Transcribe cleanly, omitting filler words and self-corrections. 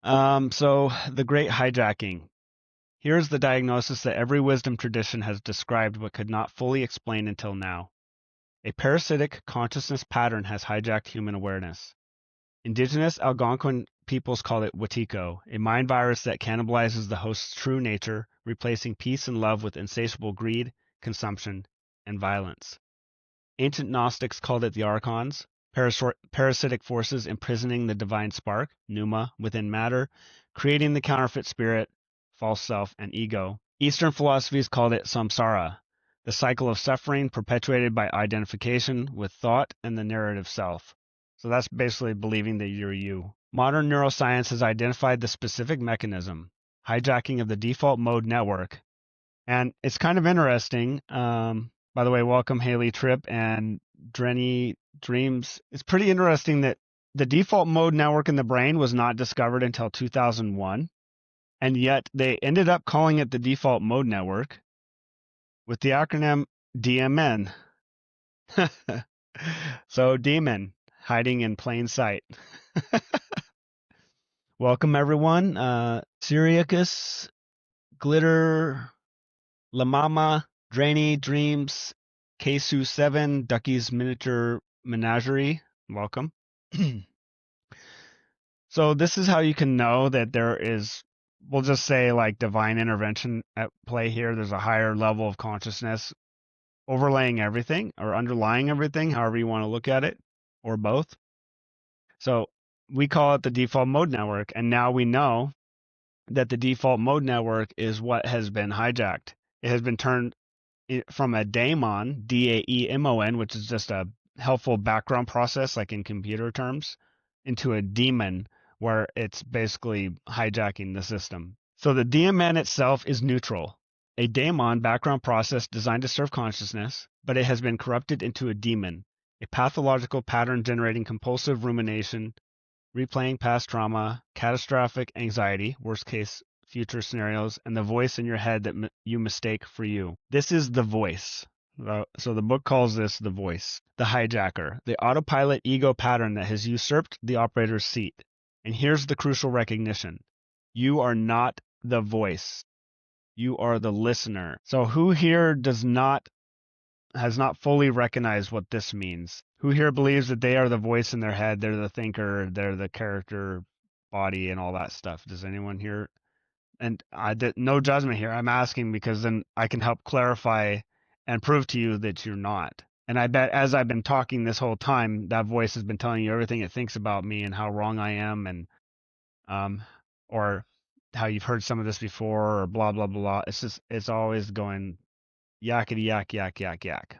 So the great hijacking. Here's the diagnosis that every wisdom tradition has described but could not fully explain until now. A parasitic consciousness pattern has hijacked human awareness. Indigenous Algonquin peoples call it Wetiko, a mind virus that cannibalizes the host's true nature, replacing peace and love with insatiable greed, consumption, and violence. Ancient Gnostics called it the archons, parasitic forces imprisoning the divine spark, pneuma, within matter, creating the counterfeit spirit, false self, and ego. Eastern philosophies called it samsara, the cycle of suffering perpetuated by identification with thought and the narrative self. So that's basically believing that you're you. Modern neuroscience has identified the specific mechanism, hijacking of the default mode network. And it's kind of interesting. By the way, welcome Haley Tripp and Drenny Dreams. It's pretty interesting that the default mode network in the brain was not discovered until 2001, and yet they ended up calling it the default mode network with the acronym DMN. So demon, hiding in plain sight. Welcome everyone. Sirius, Glitter, La Mama, Drainy, Dreams, Kesu7, Ducky's Miniature Menagerie. Welcome. So this is how you can know that there is, we'll just say like divine intervention at play here. There's a higher level of consciousness overlaying everything or underlying everything, however you want to look at it, or both. So we call it the default mode network. And now we know that the default mode network is what has been hijacked. It has been turned from a daemon, DAEMON, which is just a helpful background process, like in computer terms, into a daemon, where it's basically hijacking the system. So the daemon itself is neutral, a daemon background process designed to serve consciousness, but it has been corrupted into a demon, a pathological pattern generating compulsive rumination, replaying past trauma, catastrophic anxiety, worst case future scenarios, and the voice in your head that you mistake for you. This is the voice. So the book calls this the voice, the hijacker, the autopilot ego pattern that has usurped the operator's seat. And here's the crucial recognition. You are not the voice. You are the listener. So who here has not fully recognized what this means? Who here believes that they are the voice in their head, they're the thinker, they're the character body and all that stuff? Does anyone here? And I did no judgment here. I'm asking because then I can help clarify and prove to you that you're not. And I bet as I've been talking this whole time, that voice has been telling you everything it thinks about me and how wrong I am, and or how you've heard some of this before, or blah blah blah. It's always going yakety yak yak yak yak.